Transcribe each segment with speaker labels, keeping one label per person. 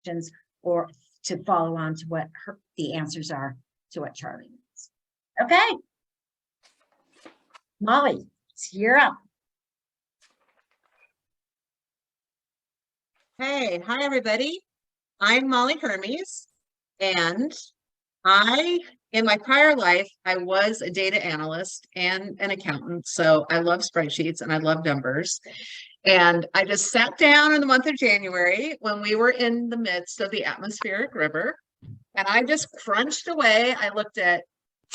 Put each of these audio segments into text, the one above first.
Speaker 1: questions or to follow on to what the answers are to what Charlie needs. Okay. Molly, you're up.
Speaker 2: Hey, hi everybody. I'm Molly Hermes, and in my prior life, I was a data analyst and an accountant. So I love spreadsheets and I love numbers. And I just sat down in the month of January when we were in the midst of the atmospheric river, and I just crunched away. I looked at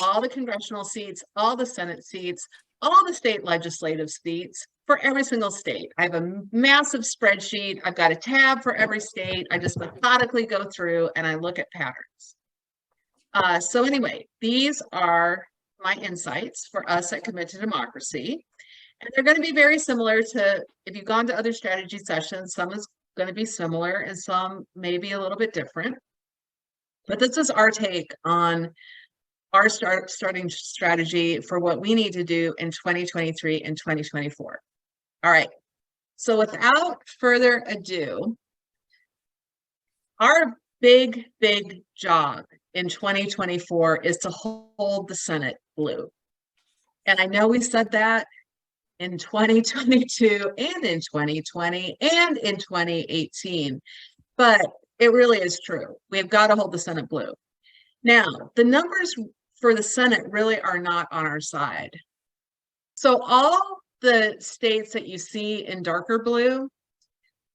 Speaker 2: all the congressional seats, all the Senate seats, all the state legislative seats for every single state. I have a massive spreadsheet. I've got a tab for every state. I just methodically go through and I look at patterns. So anyway, these are my insights for us at Commit to Democracy. And they're going to be very similar to, if you've gone to other strategy sessions, some is going to be similar and some may be a little bit different. But this is our take on our starting strategy for what we need to do in 2023 and 2024. All right. So without further ado, our big job in 2024 is to hold the Senate blue. And I know we said that in 2022 and in 2020 and in 2018, but it really is true. We've got to hold the Senate blue. Now, the numbers for the Senate really are not on our side. So all the states that you see in darker blue,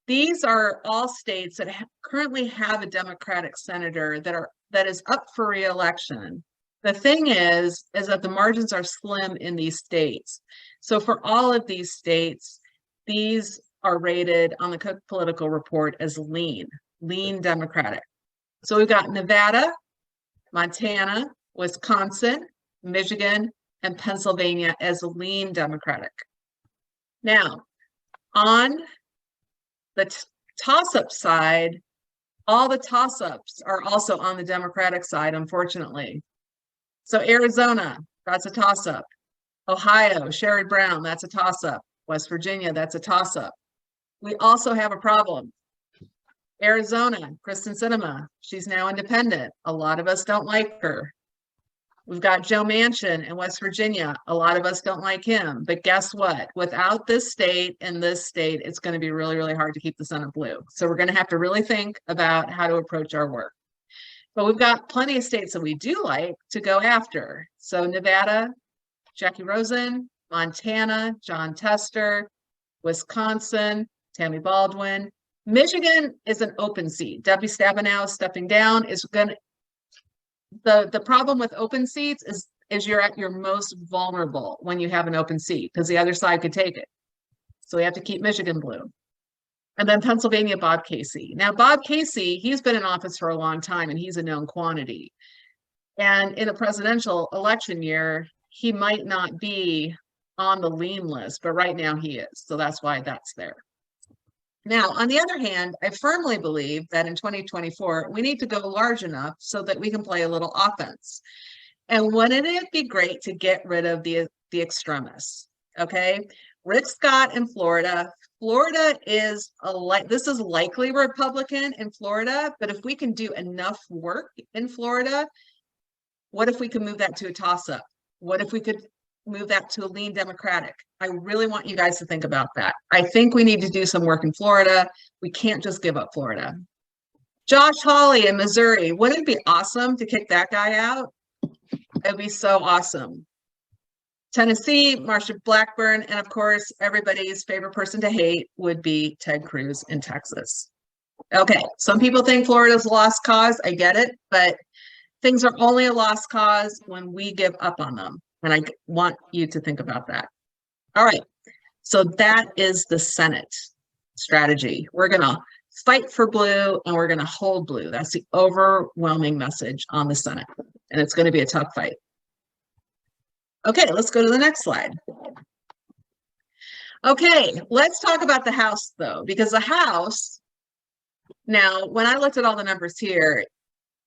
Speaker 2: these are all states that currently have a Democratic senator that is up for re-election. The thing is that the margins are slim in these states. So for all of these states, these are rated on the Cook Political Report as lean Democratic. So we've got Nevada, Montana, Wisconsin, Michigan, and Pennsylvania as lean Democratic. Now, on the toss-up side, all the toss-ups are also on the Democratic side, unfortunately. So Arizona, that's a toss-up. Ohio, Sherrod Brown, that's a toss-up. West Virginia, that's a toss-up. We also have a problem. Arizona, Kristen Sinema, she's now independent. A lot of us don't like her. We've got Joe Manchin in West Virginia. A lot of us don't like him. But guess what? Without this state and this state, it's going to be really hard to keep the Senate blue. So we're going to have to really think about how to approach our work. But we've got plenty of states that we do like to go after. So Nevada, Jackie Rosen, Montana, John Tester, Wisconsin, Tammy Baldwin. Michigan is an open seat. Debbie Stabenow stepping down is going to, the problem with open seats is you're at your most vulnerable when you have an open seat because the other side could take it. So we have to keep Michigan blue. And then Pennsylvania, Bob Casey. Now, Bob Casey, he's been in office for a long time and he's a known quantity. And in a presidential election year, he might not be on the lean list, but right now he is. So that's why that's there. Now, on the other hand, I firmly believe that in 2024, we need to go large enough so that we can play a little offense. And wouldn't it be great to get rid of the extremists? Okay. Rick Scott in Florida. Florida is this is likely Republican in Florida, but if we can do enough work in Florida, what if we could move that to a toss-up? What if we could move that to a lean Democratic? I really want you guys to think about that. I think we need to do some work in Florida. We can't just give up Florida. Josh Hawley in Missouri. Wouldn't it be awesome to kick that guy out? It'd be so awesome. Tennessee, Marsha Blackburn, and of course, everybody's favorite person to hate would be Ted Cruz in Texas. Okay, some people think Florida's a lost cause. I get it, but things are only a lost cause when we give up on them. And I want you to think about that. All right, so that is the Senate strategy. We're going to fight for blue and we're going to hold blue. That's the overwhelming message on the Senate. And it's going to be a tough fight. Okay, let's go to the next slide. Okay, let's talk about the House, though, because the House, now, when I looked at all the numbers here,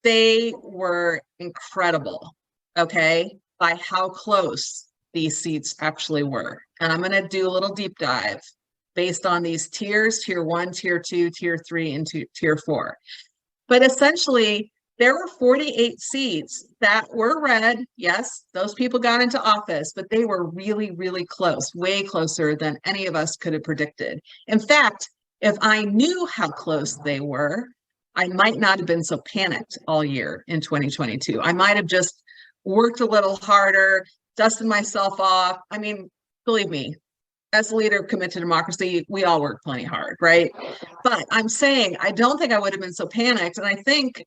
Speaker 2: they were incredible, okay, by how close these seats actually were. And I'm going to do a little deep dive based on these tiers, tier 1, tier 2, tier 3, and tier 4. But essentially, there were 48 seats that were red. Yes, those people got into office, but they were really, really close, way closer than any of us could have predicted. In fact, if I knew how close they were, I might not have been so panicked all year in 2022. I might have just worked a little harder, dusted myself off. I mean, believe me, as a leader committed to democracy, we all work plenty hard, right? But I'm saying I don't think I would have been so panicked. And I think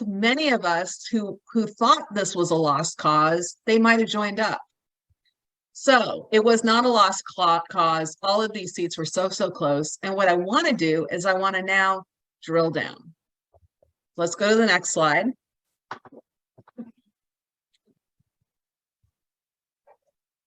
Speaker 2: many of us who thought this was a lost cause, they might have joined up. So it was not a lost cause. All of these seats were so close. And what I want to do is I want to now drill down. Let's go to the next slide.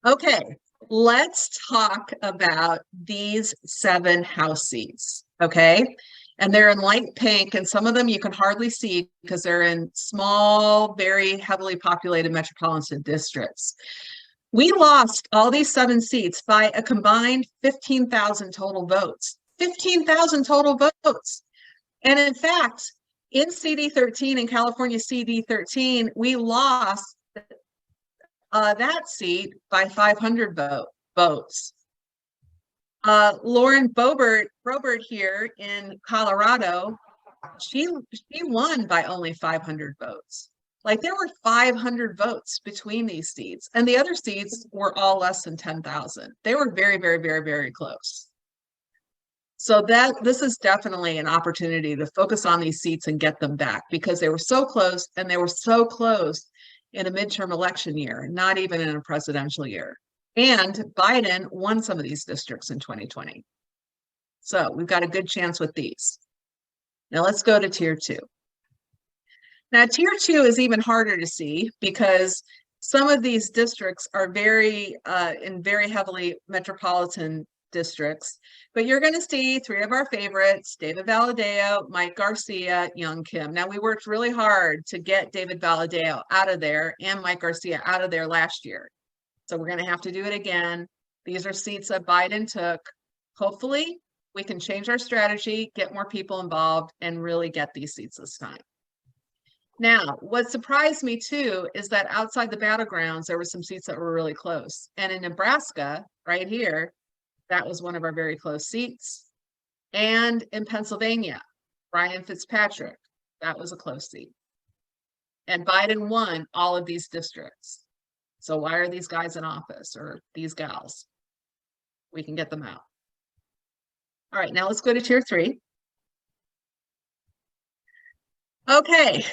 Speaker 2: Okay, let's talk about these 7 House seats, okay? And they're in light pink, and some of them you can hardly see because they're in small, very heavily populated metropolitan districts. We lost all these 7 seats by a combined 15,000 total votes. 15,000 total votes. And in fact, in CD13, in California CD13, we lost that seat by 500 votes. Lauren Boebert here in Colorado, she won by only 500 votes. Like there were 500 votes between these seats, and the other seats were all less than 10,000. They were very close. So this is definitely an opportunity to focus on these seats and get them back because they were so close, and they were so close in a midterm election year, not even in a presidential year. And Biden won some of these districts in 2020. So we've got a good chance with these. Now let's go to tier 2. Now tier 2 is even harder to see because some of these districts are very heavily metropolitan districts, but you're going to see 3 of our favorites: David Valadao, Mike Garcia, Young Kim. Now we worked really hard to get David Valadao out of there and Mike Garcia out of there last year. So we're going to have to do it again. These are seats that Biden took. Hopefully we can change our strategy, get more people involved, and really get these seats this time. Now, what surprised me too is that outside the battlegrounds, there were some seats that were really close. And in Nebraska, right here, that was one of our very close seats. And in Pennsylvania, Ryan Fitzpatrick, that was a close seat. And Biden won all of these districts. So why are these guys in office, or these gals? We can get them out. All right, now let's go to tier 3. Okay,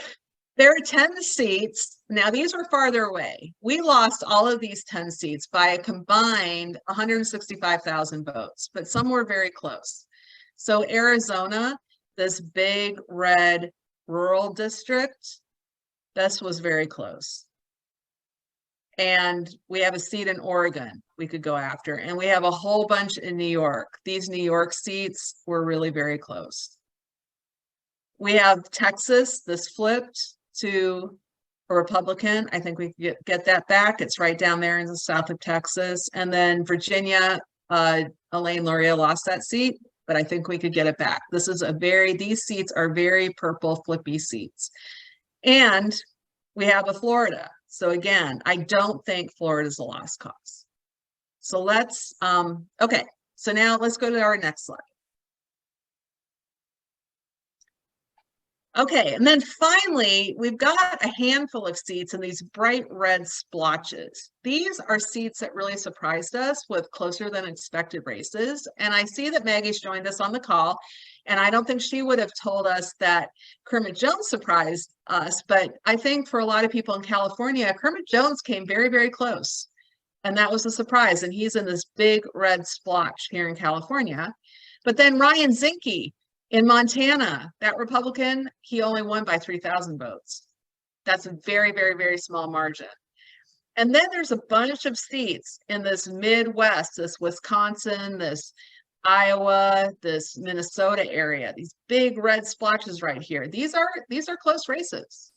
Speaker 2: there are 10 seats. Now these were farther away. We lost all of these 10 seats by a combined 165,000 votes, but some were very close. So Arizona, this big red rural district, this was very close. And we have a seat in Oregon we could go after. And we have a whole bunch in New York. These New York seats were really very close. We have Texas, this flipped to a Republican. I think we can get that back. It's right down there in the south of Texas. And then Virginia, Elaine Luria lost that seat, but I think we could get it back. These seats are very purple flippy seats. And we have a Florida. So again, I don't think Florida is a lost cause. So let's, okay, so now let's go to our next slide. Okay, and then finally, we've got a handful of seats in these bright red splotches. These are seats that really surprised us with closer than expected races. And I see that Maggie's joined us on the call, and I don't think she would have told us that Kermit Jones surprised us, but I think for a lot of people in California, Kermit Jones came very close. And that was a surprise, and he's in this big red splotch here in California. But then Ryan Zinke, in Montana, that Republican, he only won by 3,000 votes. That's a very small margin. And then there's a bunch of seats in this Midwest, this Wisconsin, this Iowa, this Minnesota area, these big red splotches right here. These are close races.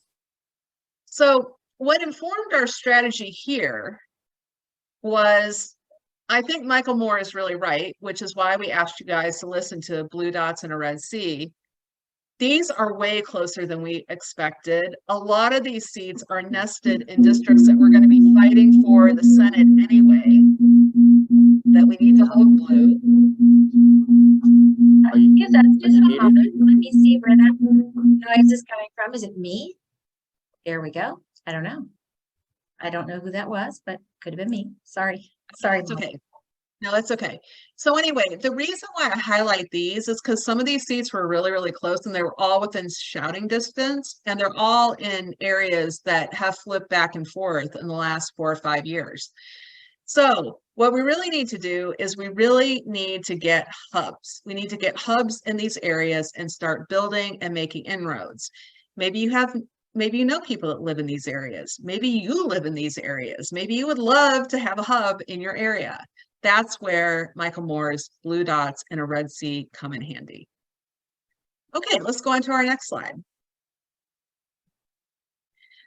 Speaker 2: So what informed our strategy here was, I think Michael Moore is really right, which is why we asked you guys to listen to Blue Dots in a Red Sea. These are way closer than we expected. A lot of these seats are nested in districts that we're going to be fighting for the Senate anyway, that we need to hold blue.
Speaker 1: Yes, just a moment. Let me see where that noise is coming from. Is it me? There we go. I don't know. I don't know who that was, but could have been me. Sorry. Sorry.
Speaker 2: It's okay. No, that's okay. So anyway, the reason why I highlight these is because some of these seats were really, really close and they were all within shouting distance, and they're all in areas that have flipped back and forth in the last 4 or 5 years. So what we really need to do is we really need to get hubs. We need to get hubs in these areas and start building and making inroads. Maybe you know people that live in these areas. Maybe you live in these areas. Maybe you would love to have a hub in your area. That's where Michael Moore's blue dots and a red seat come in handy. Okay, let's go on to our next slide.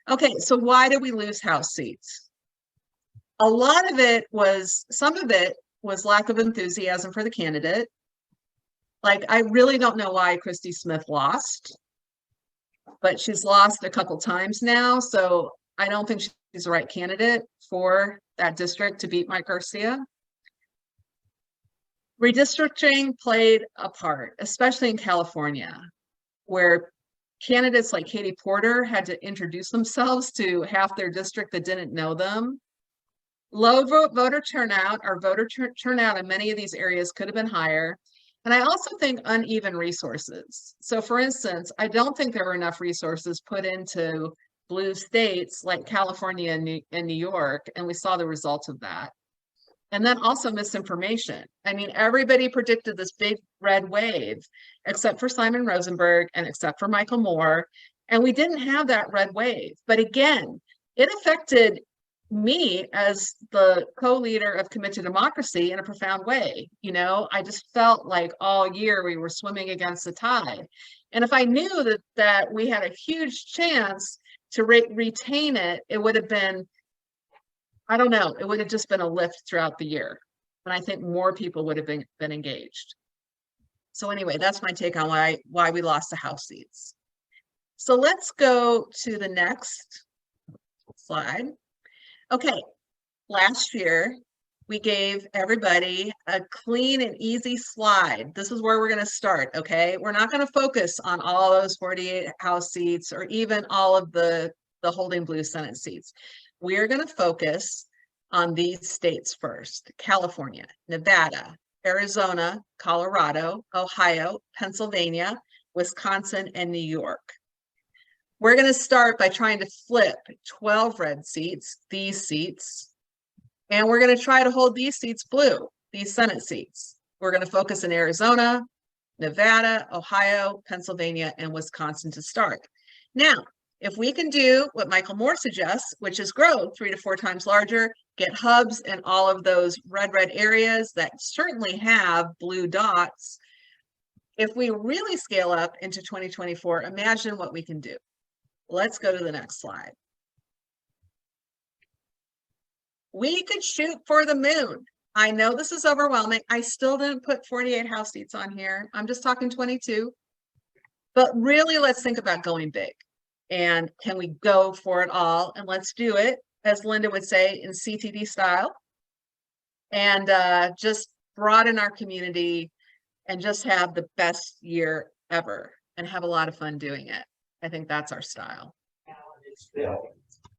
Speaker 2: Okay, so why did we lose House seats? A lot of it was, some of it was lack of enthusiasm for the candidate. Like, I really don't know why Christy Smith lost, but she's lost a couple times now, so I don't think she's the right candidate for that district to beat Mike Garcia. Redistricting played a part, especially in California, where candidates like Katie Porter had to introduce themselves to half their district that didn't know them. Low voter turnout, or voter turnout in many of these areas could have been higher. And I also think uneven resources. So for instance, I don't think there were enough resources put into blue states like California and New York, and we saw the results of that. And then also misinformation. I mean, everybody predicted this big red wave, except for Simon Rosenberg and except for Michael Moore. And we didn't have that red wave. But again, it affected me as the co-leader of Commit to Democracy in a profound way. You know, I just felt like all year we were swimming against the tide. And if I knew that we had a huge chance to retain it, it would have been, I don't know, it would have just been a lift throughout the year. And I think more people would have been engaged. So anyway, that's my take on why we lost the House seats. So let's go to the next slide. Okay, last year, we gave everybody a clean and easy slide. This is where we're going to start, okay? We're not going to focus on all those 48 House seats or even all of the holding blue Senate seats. We are going to focus on these states first: California, Nevada, Arizona, Colorado, Ohio, Pennsylvania, Wisconsin, and New York. We're going to start by trying to flip 12 red seats, these seats, and we're going to try to hold these seats blue, these Senate seats. We're going to focus in Arizona, Nevada, Ohio, Pennsylvania, and Wisconsin to start. Now, if we can do what Michael Moore suggests, which is grow 3 to 4 times larger, get hubs in all of those red areas that certainly have blue dots, if we really scale up into 2024, imagine what we can do. Let's go to the next slide. We could shoot for the moon. I know this is overwhelming. I still didn't put 48 House seats on here. I'm just talking 22. But really, let's think about going big. And can we go for it all? And let's do it, as Linda would say, in CTD style. And just broaden our community and just have the best year ever and have a lot of fun doing it. I think that's our style.